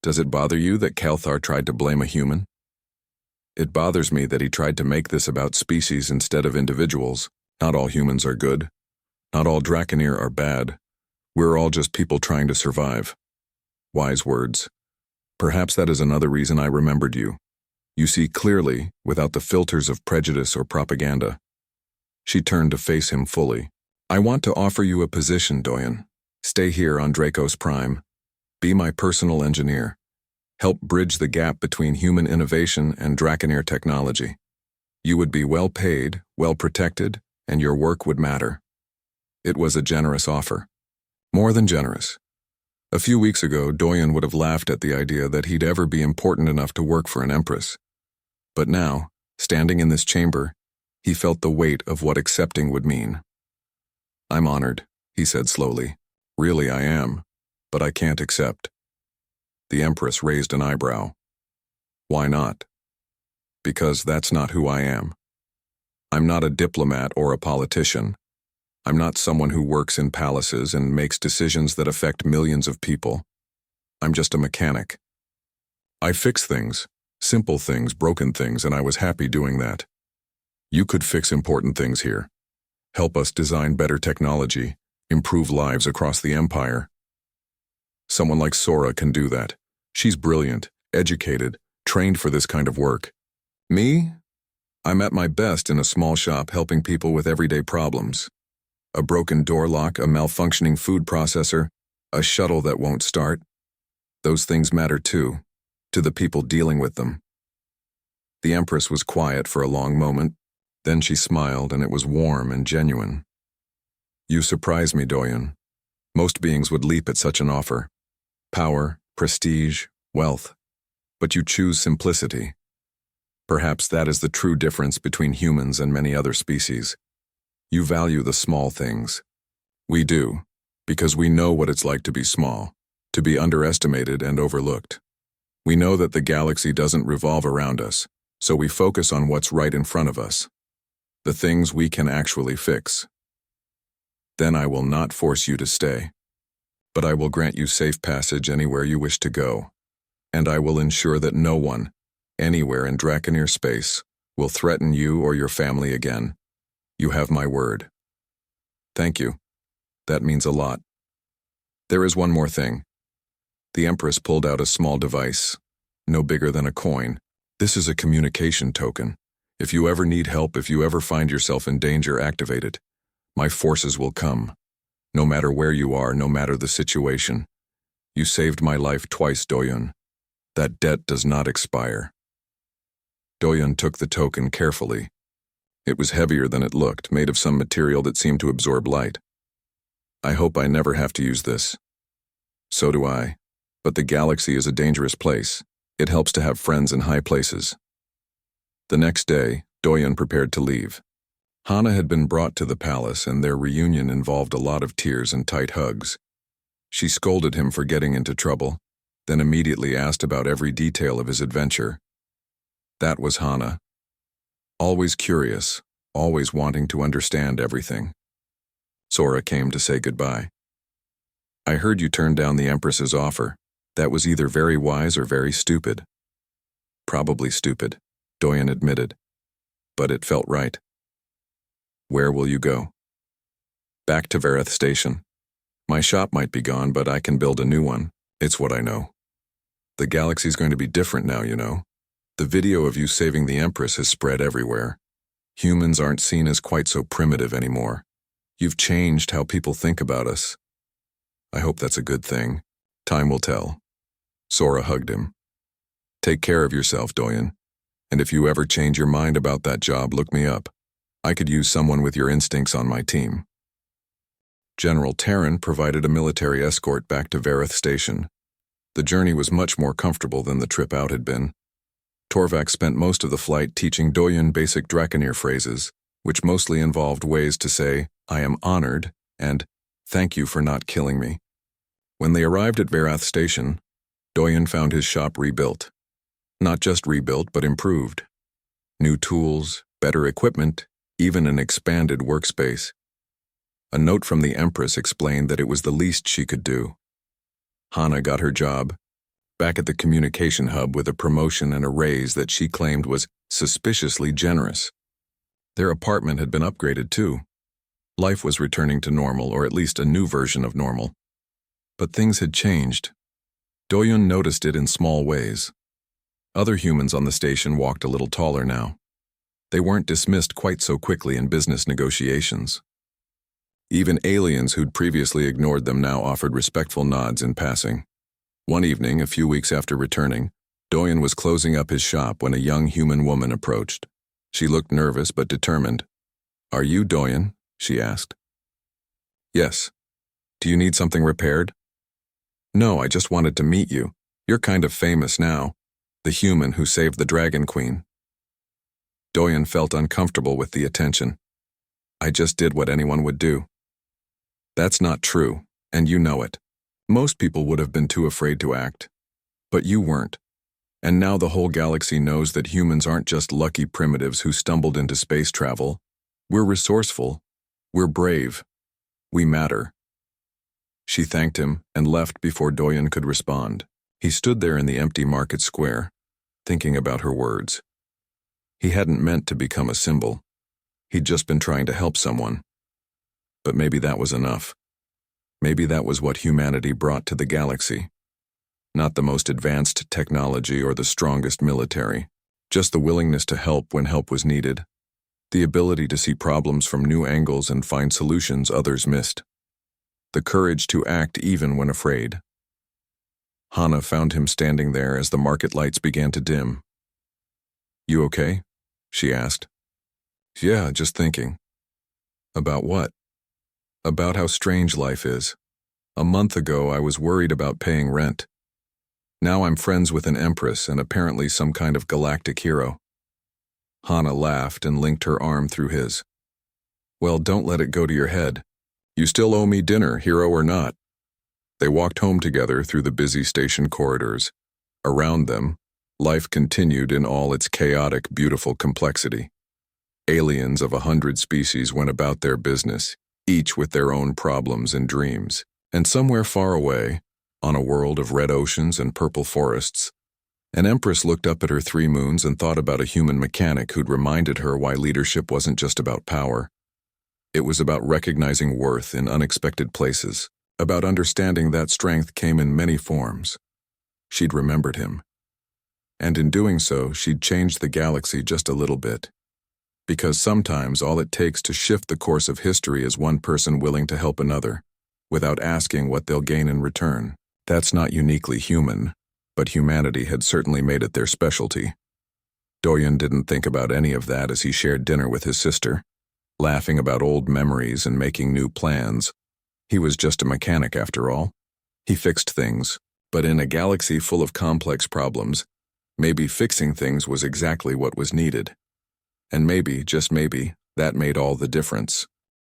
Does it bother you that Kael'thar tried to blame a human? It bothers me that he tried to make this about species instead of individuals. Not all humans are good. Not all Draconeer are bad. We're all just people trying to survive. Wise words. Perhaps that is another reason I remembered you. You see clearly, without the filters of prejudice or propaganda. She turned to face him fully. I want to offer you a position, Doyen. Stay here on Dracos Prime. Be my personal engineer. Help bridge the gap between human innovation and Draconeer technology. You would be well paid, well protected, and your work would matter. It was a generous offer. More than generous. A few weeks ago, Doyen would have laughed at the idea that he'd ever be important enough to work for an empress. But now, standing in this chamber, he felt the weight of what accepting would mean. I'm honored, he said slowly. Really, I am, but I can't accept. The empress raised an eyebrow. Why not? Because that's not who I am. I'm not a diplomat or a politician. I'm not someone who works in palaces and makes decisions that affect millions of people. I'm just a mechanic. I fix things, simple things, broken things, and I was happy doing that. You could fix important things here. Help us design better technology, improve lives across the empire. Someone like Sora can do that. She's brilliant, educated, trained for this kind of work. Me? I'm at my best in a small shop helping people with everyday problems. A broken door lock, a malfunctioning food processor, a shuttle that won't start. Those things matter too, to the people dealing with them. The Empress was quiet for a long moment, then she smiled and it was warm and genuine. You surprise me, Doyen. Most beings would leap at such an offer. Power, prestige, wealth. But you choose simplicity. Perhaps that is the true difference between humans and many other species. You value the small things. We do, because we know what it's like to be small, to be underestimated and overlooked. We know that the galaxy doesn't revolve around us, so we focus on what's right in front of us, the things we can actually fix. Then I will not force you to stay, but I will grant you safe passage anywhere you wish to go, and I will ensure that no one, anywhere in Draconeer space, will threaten you or your family again. You have my word. Thank you. That means a lot. There is one more thing. The Empress pulled out a small device, no bigger than a coin. This is a communication token. If you ever need help, if you ever find yourself in danger, activate it. My forces will come. No matter where you are, no matter the situation. You saved my life twice, Doyen. That debt does not expire. Doyen took the token carefully. It was heavier than it looked, made of some material that seemed to absorb light. I hope I never have to use this. So do I. But the galaxy is a dangerous place. It helps to have friends in high places. The next day, Doyen prepared to leave. Hana had been brought to the palace, and their reunion involved a lot of tears and tight hugs. She scolded him for getting into trouble, then immediately asked about every detail of his adventure. That was Hana. Always curious, always wanting to understand everything. Sora came to say goodbye. I heard you turned down the Empress's offer. That was either very wise or very stupid. Probably stupid, Doyen admitted. But it felt right. Where will you go? Back to Vareth Station. My shop might be gone, but I can build a new one. It's what I know. The galaxy's going to be different now, you know. The video of you saving the Empress has spread everywhere. Humans aren't seen as quite so primitive anymore. You've changed how people think about us. I hope that's a good thing. Time will tell. Sora hugged him. Take care of yourself, Doyen. And if you ever change your mind about that job, look me up. I could use someone with your instincts on my team. General Terran provided a military escort back to Vareth Station. The journey was much more comfortable than the trip out had been. Torvak spent most of the flight teaching Doyen basic Draconeer phrases, which mostly involved ways to say, I am honored, and thank you for not killing me. When they arrived at Vareth Station, Doyen found his shop rebuilt. Not just rebuilt, but improved. New tools, better equipment, even an expanded workspace. A note from the Empress explained that it was the least she could do. Hana got her job, back at the communication hub with a promotion and a raise that she claimed was suspiciously generous. Their apartment had been upgraded too. Life was returning to normal, or at least a new version of normal. But things had changed. Doyen noticed it in small ways. Other humans on the station walked a little taller now. They weren't dismissed quite so quickly in business negotiations. Even aliens who'd previously ignored them now offered respectful nods in passing. One evening, a few weeks after returning, Doyen was closing up his shop when a young human woman approached. She looked nervous but determined. "Are you Doyen?" she asked. "Yes. Do you need something repaired?" "No, I just wanted to meet you. You're kind of famous now. The human who saved the Dragon Queen." Doyen felt uncomfortable with the attention. "I just did what anyone would do." "That's not true, and you know it. Most people would have been too afraid to act. But you weren't. And now the whole galaxy knows that humans aren't just lucky primitives who stumbled into space travel. We're resourceful. We're brave. We matter." She thanked him and left before Doyen could respond. He stood there in the empty market square, thinking about her words. He hadn't meant to become a symbol. He'd just been trying to help someone. But maybe that was enough. Maybe that was what humanity brought to the galaxy. Not the most advanced technology or the strongest military, just the willingness to help when help was needed. The ability to see problems from new angles and find solutions others missed. The courage to act even when afraid. Hana found him standing there as the market lights began to dim. "You okay?" she asked. "Yeah, just thinking." "About what?" "About how strange life is. A month ago, I was worried about paying rent. Now I'm friends with an empress and apparently some kind of galactic hero." Hana laughed and linked her arm through his. "Well, don't let it go to your head. You still owe me dinner, hero or not." They walked home together through the busy station corridors. Around them, life continued in all its chaotic, beautiful complexity. Aliens of 100 species went about their business, each with their own problems and dreams. And somewhere far away, on a world of red oceans and purple forests, an empress looked up at her 3 moons and thought about a human mechanic who'd reminded her why leadership wasn't just about power. It was about recognizing worth in unexpected places, about understanding that strength came in many forms. She'd remembered him. And in doing so, she'd changed the galaxy just a little bit. Because sometimes all it takes to shift the course of history is one person willing to help another, without asking what they'll gain in return. That's not uniquely human, but humanity had certainly made it their specialty. Doyen didn't think about any of that as he shared dinner with his sister, laughing about old memories and making new plans. He was just a mechanic after all. He fixed things, but in a galaxy full of complex problems, maybe fixing things was exactly what was needed. And maybe, just maybe, that made all the difference.